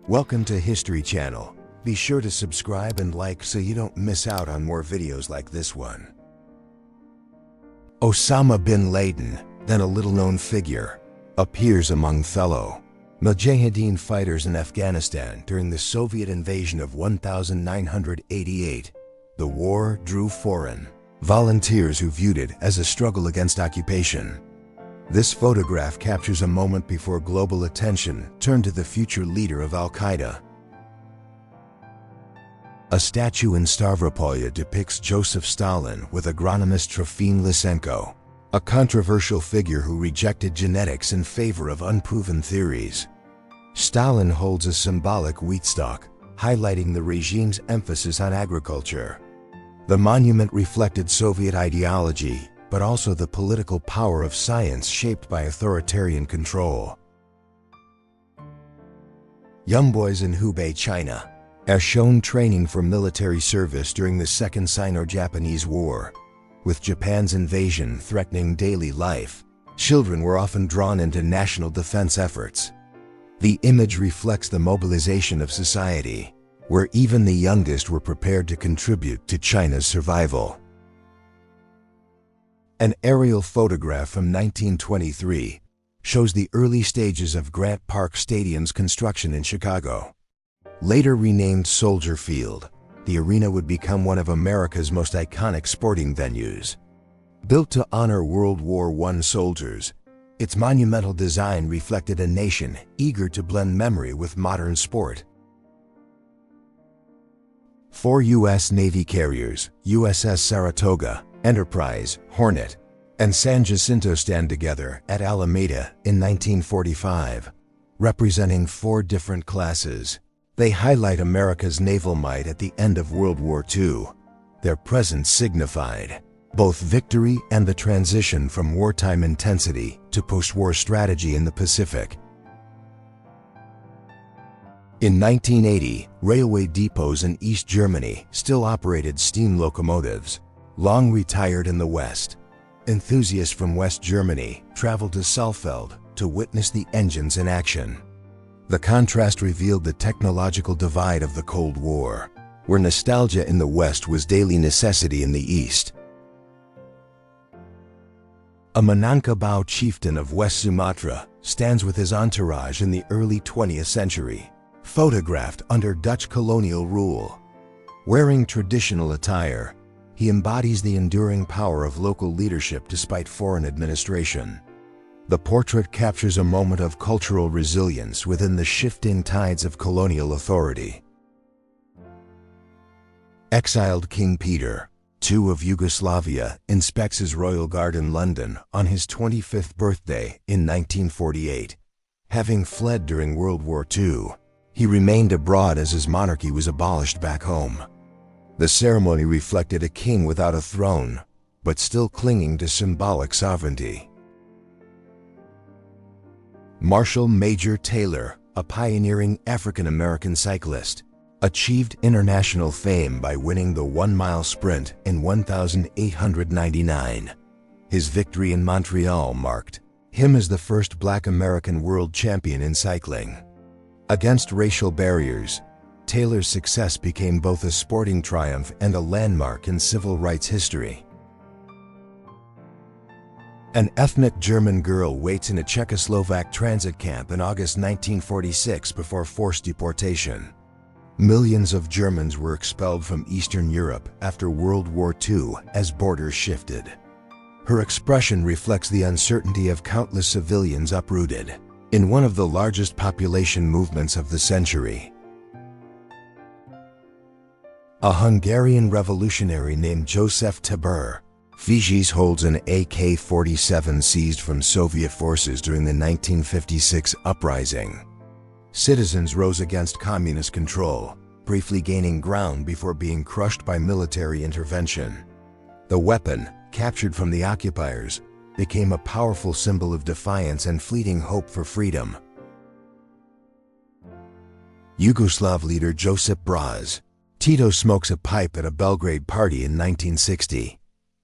Welcome to History Channel. Be sure to subscribe and like so you don't miss out on more videos like this one. Osama bin Laden, then a little-known figure, appears among fellow Mujahideen fighters in Afghanistan during the Soviet invasion of 1988. The war drew foreign volunteers who viewed it as a struggle against occupation. This photograph captures a moment before global attention turned to the future leader of Al-Qaeda. A statue in Stavropol depicts Joseph Stalin with agronomist Trofim Lysenko, a controversial figure who rejected genetics in favor of unproven theories. Stalin holds a symbolic wheat stalk, highlighting the regime's emphasis on agriculture. The monument reflected Soviet ideology, but also the political power of science shaped by authoritarian control. Young boys in Hubei, China, are shown training for military service during the Second Sino-Japanese War. With Japan's invasion threatening daily life, children were often drawn into national defense efforts. The image reflects the mobilization of society, where even the youngest were prepared to contribute to China's survival. An aerial photograph from 1923 shows the early stages of Grant Park Stadium's construction in Chicago. Later renamed Soldier Field, the arena would become one of America's most iconic sporting venues. Built to honor World War I soldiers, its monumental design reflected a nation eager to blend memory with modern sport. 4 U.S. Navy carriers, USS Saratoga, Enterprise, Hornet, and San Jacinto stand together at Alameda in 1945, representing 4 different classes. They highlight America's naval might at the end of World War II. Their presence signified both victory and the transition from wartime intensity to post-war strategy in the Pacific. In 1980, railway depots in East Germany still operated steam locomotives. Long retired in the West, enthusiasts from West Germany traveled to Saalfeld to witness the engines in action. The contrast revealed the technological divide of the Cold War, where nostalgia in the West was daily necessity in the East. A Minangkabau chieftain of West Sumatra stands with his entourage in the early 20th century, photographed under Dutch colonial rule. Wearing traditional attire, he embodies the enduring power of local leadership despite foreign administration. The portrait captures a moment of cultural resilience within the shifting tides of colonial authority. Exiled King Peter II of Yugoslavia inspects his royal guard in London on his 25th birthday in 1948. Having fled during World War II, he remained abroad as his monarchy was abolished back home. The ceremony reflected a king without a throne, but still clinging to symbolic sovereignty. Marshall Major Taylor, a pioneering African-American cyclist, achieved international fame by winning the 1-mile sprint in 1899. His victory in Montreal marked him as the first Black American world champion in cycling. Against racial barriers, Taylor's success became both a sporting triumph and a landmark in civil rights history. An ethnic German girl waits in a Czechoslovak transit camp in August 1946 before forced deportation. Millions of Germans were expelled from Eastern Europe after World War II as borders shifted. Her expression reflects the uncertainty of countless civilians uprooted in one of the largest population movements of the century. A Hungarian revolutionary named Joseph Tabor Fizes holds an AK-47 seized from Soviet forces during the 1956 uprising. Citizens rose against communist control, briefly gaining ground before being crushed by military intervention. The weapon, captured from the occupiers, became a powerful symbol of defiance and fleeting hope for freedom. Yugoslav leader Josip Broz Tito smokes a pipe at a Belgrade party in 1960.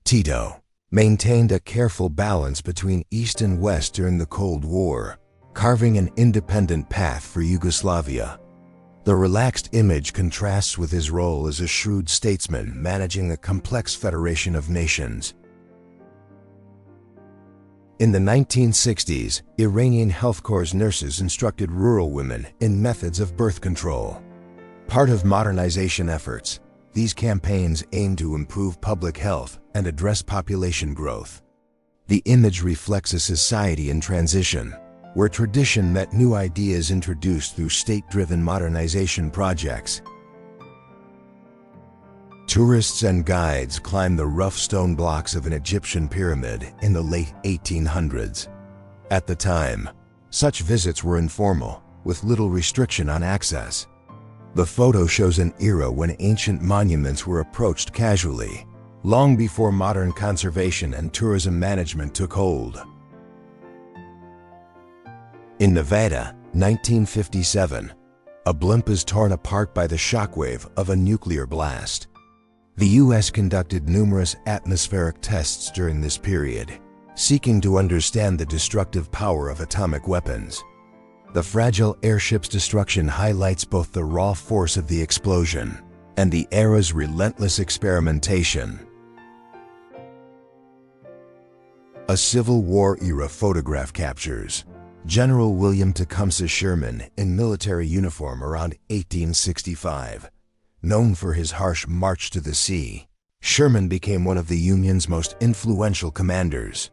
Tito maintained a careful balance between East and West during the Cold War, carving an independent path for Yugoslavia. The relaxed image contrasts with his role as a shrewd statesman managing a complex federation of nations. In the 1960s, Iranian health corps nurses instructed rural women in methods of birth control. Part of modernization efforts, these campaigns aim to improve public health and address population growth. The image reflects a society in transition, where tradition met new ideas introduced through state-driven modernization projects. Tourists and guides climb the rough stone blocks of an Egyptian pyramid in the late 1800s. At the time, such visits were informal, with little restriction on access. The photo shows an era when ancient monuments were approached casually, long before modern conservation and tourism management took hold. In Nevada, 1957, a blimp is torn apart by the shockwave of a nuclear blast. The U.S. conducted numerous atmospheric tests during this period, seeking to understand the destructive power of atomic weapons. The fragile airship's destruction highlights both the raw force of the explosion and the era's relentless experimentation. A Civil War-era photograph captures General William Tecumseh Sherman in military uniform around 1865. Known for his harsh march to the sea, Sherman became one of the Union's most influential commanders.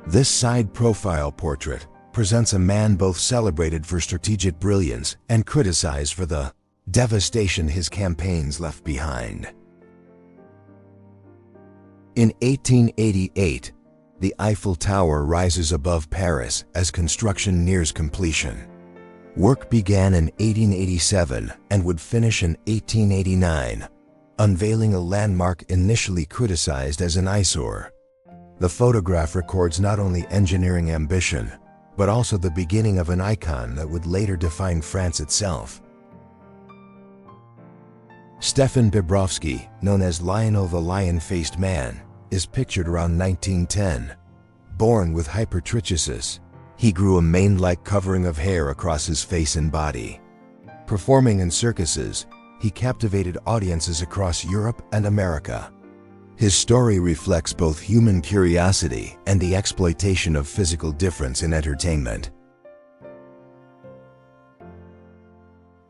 This side-profile portrait presents a man both celebrated for strategic brilliance and criticized for the devastation his campaigns left behind. In 1888, the Eiffel Tower rises above Paris as construction nears completion. Work began in 1887 and would finish in 1889, unveiling a landmark initially criticized as an eyesore. The photograph records not only engineering ambition, but also the beginning of an icon that would later define France itself. Stefan Bobrovsky, known as Lionel the Lion-Faced Man, is pictured around 1910. Born with hypertrichosis, he grew a mane-like covering of hair across his face and body. Performing in circuses, he captivated audiences across Europe and America. His story reflects both human curiosity and the exploitation of physical difference in entertainment.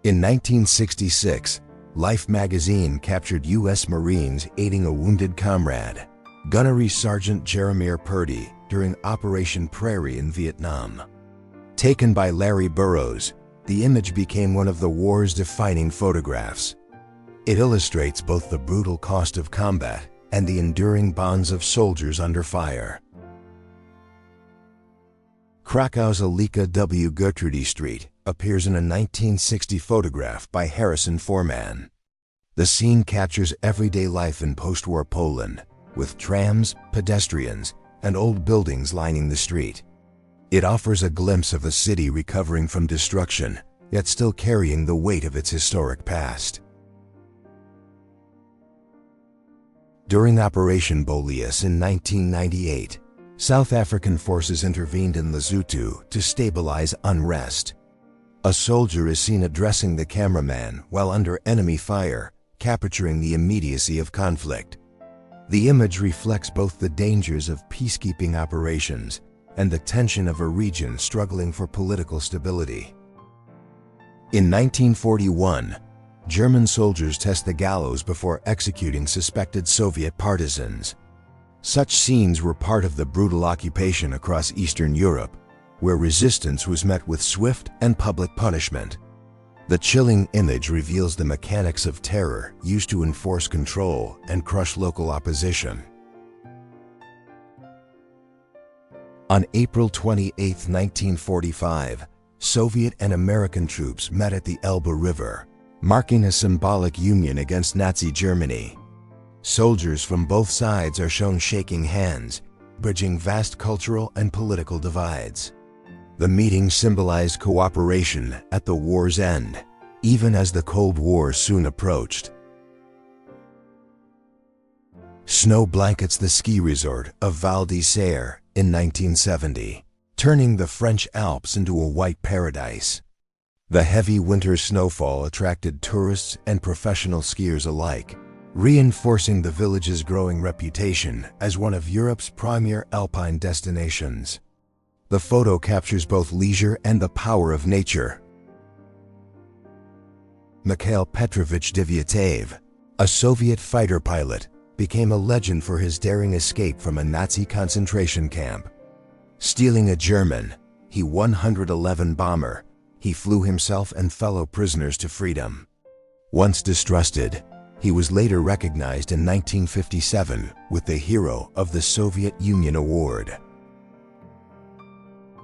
In 1966, Life magazine captured U.S. Marines aiding a wounded comrade, Gunnery Sergeant Jeremiah Purdy, during Operation Prairie in Vietnam. Taken by Larry Burroughs, the image became one of the war's defining photographs. It illustrates both the brutal cost of combat and the enduring bonds of soldiers under fire. Krakow's Alika W. Gertrudi Street appears in a 1960 photograph by Harrison Foreman. The scene captures everyday life in post-war Poland, with trams, pedestrians, and old buildings lining the street. It offers a glimpse of a city recovering from destruction, yet still carrying the weight of its historic past. During Operation Boleus in 1998, South African forces intervened in Lesotho to stabilize unrest. A soldier is seen addressing the cameraman while under enemy fire, capturing the immediacy of conflict. The image reflects both the dangers of peacekeeping operations and the tension of a region struggling for political stability. In 1941, German soldiers test the gallows before executing suspected Soviet partisans. Such scenes were part of the brutal occupation across Eastern Europe, where resistance was met with swift and public punishment. The chilling image reveals the mechanics of terror used to enforce control and crush local opposition. On April 28, 1945, Soviet and American troops met at the Elbe River, marking a symbolic union against Nazi Germany. Soldiers from both sides are shown shaking hands, bridging vast cultural and political divides. The meeting symbolized cooperation at the war's end, even as the Cold War soon approached. Snow blankets the ski resort of Val d'Isère in 1970, turning the French Alps into a white paradise. The heavy winter snowfall attracted tourists and professional skiers alike, reinforcing the village's growing reputation as one of Europe's premier alpine destinations. The photo captures both leisure and the power of nature. Mikhail Petrovich Devyatov, a Soviet fighter pilot, became a legend for his daring escape from a Nazi concentration camp. Stealing a German He-111 bomber, he flew himself and fellow prisoners to freedom. Once distrusted, he was later recognized in 1957 with the Hero of the Soviet Union Award.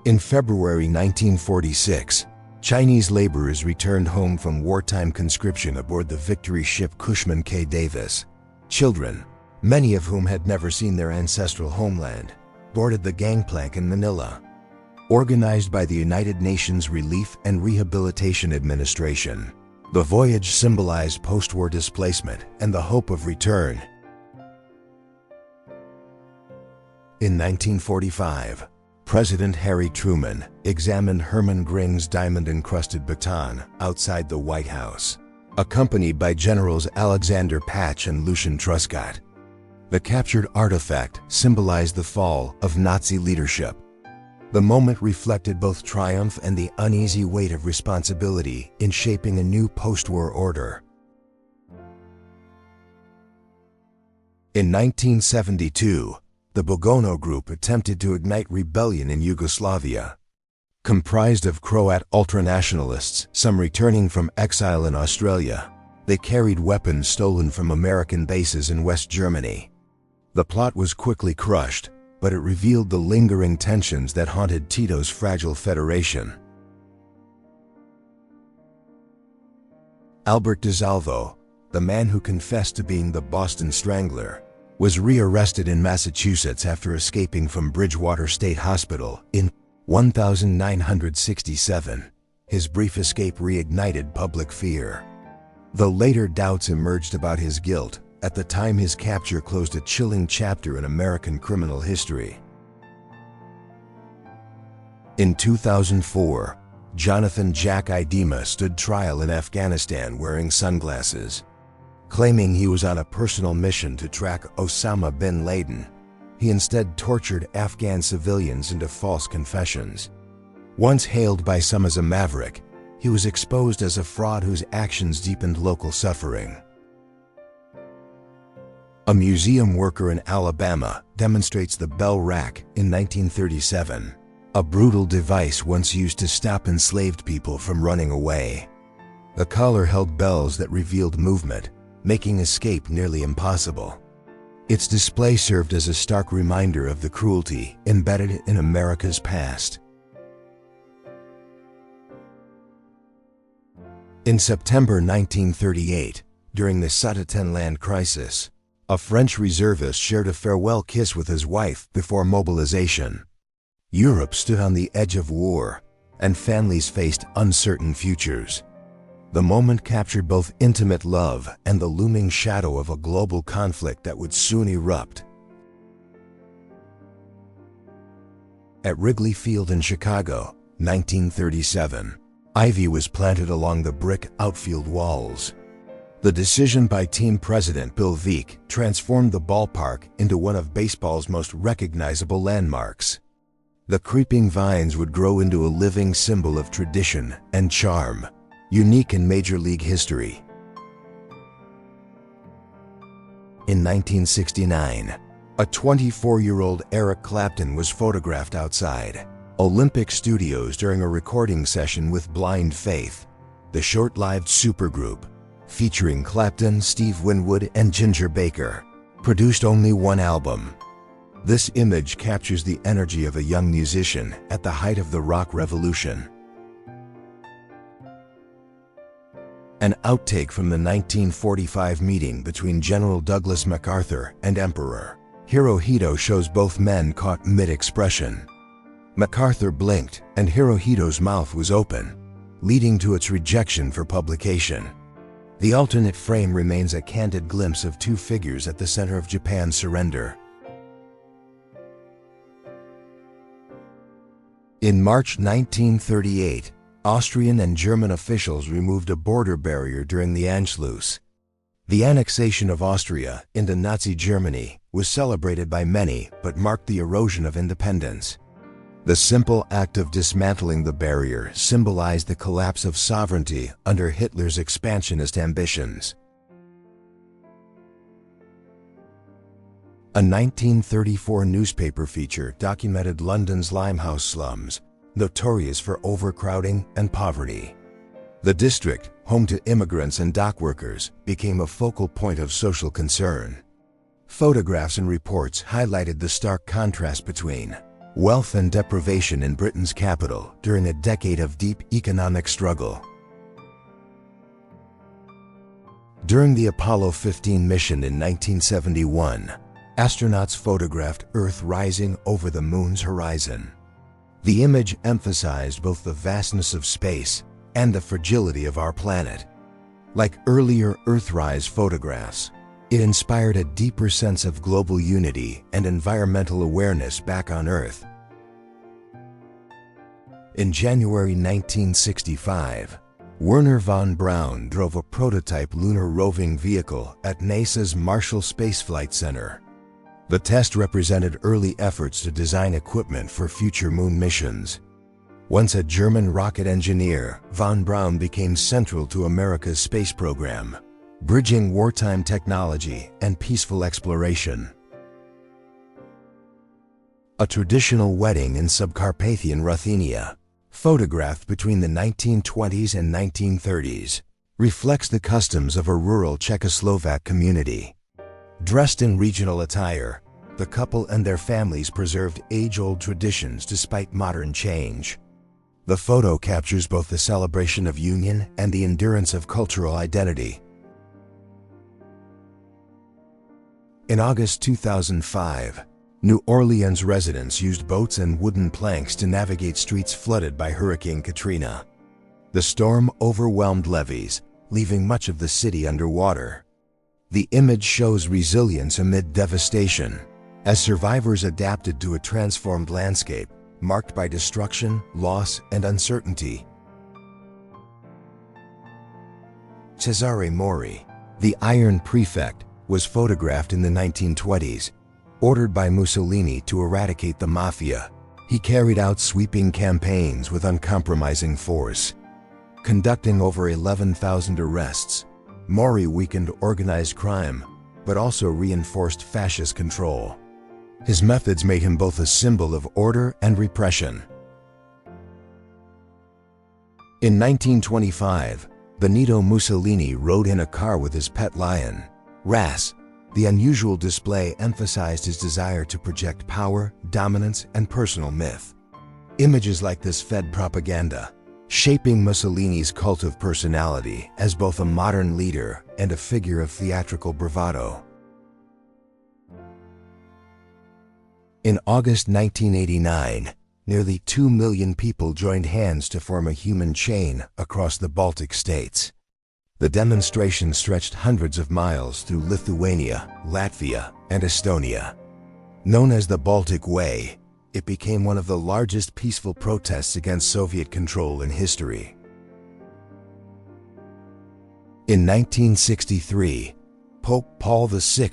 In February 1946, Chinese laborers returned home from wartime conscription aboard the victory ship Cushman K. Davis. Children, many of whom had never seen their ancestral homeland, boarded the gangplank in Manila. Organized by the United Nations Relief and Rehabilitation Administration, the voyage symbolized post-war displacement and the hope of return. In 1945, President Harry Truman examined Herman Gring's diamond-encrusted baton outside the White House, accompanied by Generals Alexander Patch and Lucian Truscott. The captured artifact symbolized the fall of Nazi leadership. The moment reflected both triumph and the uneasy weight of responsibility in shaping a new post-war order. In 1972, the Bogono Group attempted to ignite rebellion in Yugoslavia. Comprised of Croat ultranationalists, some returning from exile in Australia, they carried weapons stolen from American bases in West Germany. The plot was quickly crushed, but it revealed the lingering tensions that haunted Tito's fragile federation. Albert DeSalvo, the man who confessed to being the Boston Strangler, was rearrested in Massachusetts after escaping from Bridgewater State Hospital in 1967. His brief escape reignited public fear. Though later doubts emerged about his guilt, at the time his capture closed a chilling chapter in American criminal history. In 2004, Jonathan Jack Idema stood trial in Afghanistan wearing sunglasses. Claiming he was on a personal mission to track Osama bin Laden, he instead tortured Afghan civilians into false confessions. Once hailed by some as a maverick, he was exposed as a fraud whose actions deepened local suffering. A museum worker in Alabama demonstrates the bell rack in 1937, a brutal device once used to stop enslaved people from running away. The collar held bells that revealed movement, making escape nearly impossible. Its display served as a stark reminder of the cruelty embedded in America's past. In September 1938, during the Sudetenland crisis, a French reservist shared a farewell kiss with his wife before mobilization. Europe stood on the edge of war, and families faced uncertain futures. The moment captured both intimate love and the looming shadow of a global conflict that would soon erupt. At Wrigley Field in Chicago, 1937, ivy was planted along the brick outfield walls. The decision by team president Bill Veeck transformed the ballpark into one of baseball's most recognizable landmarks. The creeping vines would grow into a living symbol of tradition and charm, unique in Major League history. In 1969, a 24-year-old Eric Clapton was photographed outside Olympic Studios during a recording session with Blind Faith, the short-lived supergroup featuring Clapton, Steve Winwood, and Ginger Baker, produced only one album. This image captures the energy of a young musician at the height of the rock revolution. An outtake from the 1945 meeting between General Douglas MacArthur and Emperor Hirohito shows both men caught mid-expression. MacArthur blinked and Hirohito's mouth was open, leading to its rejection for publication. The alternate frame remains a candid glimpse of two figures at the center of Japan's surrender. In March 1938, Austrian and German officials removed a border barrier during the Anschluss. The annexation of Austria into Nazi Germany was celebrated by many but marked the erosion of independence. The simple act of dismantling the barrier symbolized the collapse of sovereignty under Hitler's expansionist ambitions. A 1934 newspaper feature documented London's Limehouse slums, notorious for overcrowding and poverty. The district, home to immigrants and dock workers, became a focal point of social concern. Photographs and reports highlighted the stark contrast between wealth and deprivation in Britain's capital during a decade of deep economic struggle. During the Apollo 15 mission in 1971, astronauts photographed Earth rising over the Moon's horizon. The image emphasized both the vastness of space and the fragility of our planet. Like earlier Earthrise photographs, it inspired a deeper sense of global unity and environmental awareness back on Earth. In January 1965, Wernher von Braun drove a prototype lunar roving vehicle at NASA's Marshall Space Flight Center. The test represented early efforts to design equipment for future moon missions. Once a German rocket engineer, von Braun became central to America's space program, bridging wartime technology and peaceful exploration. A traditional wedding in Subcarpathian Ruthenia, photographed between the 1920s and 1930s, reflects the customs of a rural Czechoslovak community. Dressed in regional attire, the couple and their families preserved age-old traditions despite modern change. The photo captures both the celebration of union and the endurance of cultural identity. In August 2005, New Orleans residents used boats and wooden planks to navigate streets flooded by Hurricane Katrina. The storm overwhelmed levees, leaving much of the city underwater. The image shows resilience amid devastation, as survivors adapted to a transformed landscape marked by destruction, loss, and uncertainty. Cesare Mori, the Iron Prefect, was photographed in the 1920s. Ordered by Mussolini to eradicate the mafia, he carried out sweeping campaigns with uncompromising force. Conducting over 11,000 arrests, Mori weakened organized crime, but also reinforced fascist control. His methods made him both a symbol of order and repression. In 1925, Benito Mussolini rode in a car with his pet lion, Ras. The unusual display emphasized his desire to project power, dominance, and personal myth. Images like this fed propaganda, shaping Mussolini's cult of personality as both a modern leader and a figure of theatrical bravado. In August 1989, nearly 2 million people joined hands to form a human chain across the Baltic states. The demonstration stretched hundreds of miles through Lithuania, Latvia, and Estonia. Known as the Baltic Way, it became one of the largest peaceful protests against Soviet control in history. In 1963, Pope Paul VI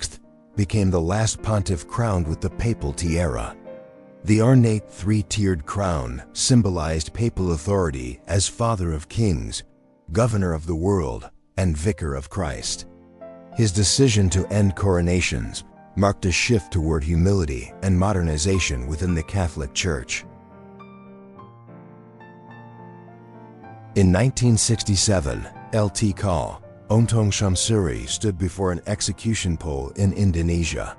became the last pontiff crowned with the papal tiara. The ornate three-tiered crown symbolized papal authority as Father of Kings, Governor of the World, and Vicar of Christ. His decision to end coronations marked a shift toward humility and modernization within the Catholic Church. In 1967, Lt. Col. Ontong Shamsuri stood before an execution pole in Indonesia.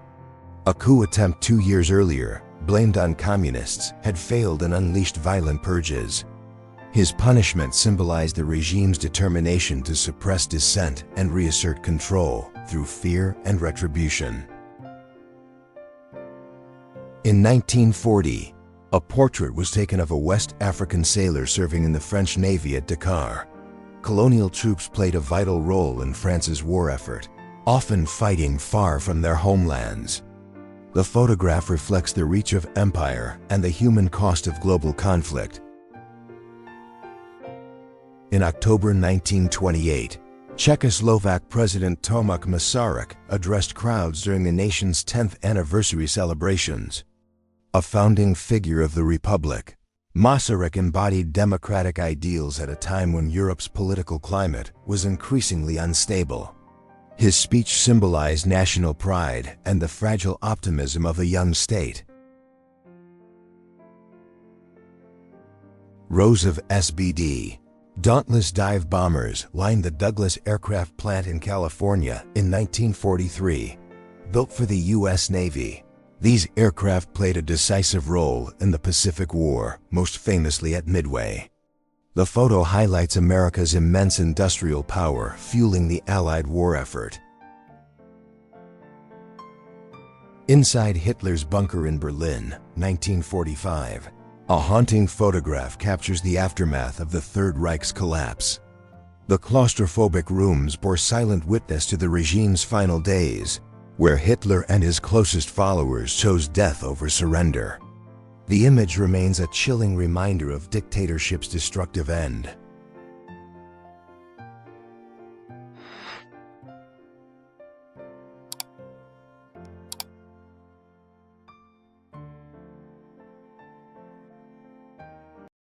A coup attempt 2 years earlier, blamed on communists, had failed and unleashed violent purges. His punishment symbolized the regime's determination to suppress dissent and reassert control through fear and retribution. In 1940, a portrait was taken of a West African sailor serving in the French Navy at Dakar. Colonial troops played a vital role in France's war effort, often fighting far from their homelands. The photograph reflects the reach of empire and the human cost of global conflict. In October 1928, Czechoslovak President Tomáš Masaryk addressed crowds during the nation's 10th anniversary celebrations. A founding figure of the Republic, Masaryk embodied democratic ideals at a time when Europe's political climate was increasingly unstable. His speech symbolized national pride and the fragile optimism of a young state. Rows of SBD, dauntless dive bombers, lined the Douglas aircraft plant in California in 1943. Built for the U.S. Navy, these aircraft played a decisive role in the Pacific War, most famously at Midway. The photo highlights America's immense industrial power fueling the Allied war effort. Inside Hitler's bunker in Berlin, 1945, a haunting photograph captures the aftermath of the Third Reich's collapse. The claustrophobic rooms bore silent witness to the regime's final days, where Hitler and his closest followers chose death over surrender. The image remains a chilling reminder of dictatorship's destructive end.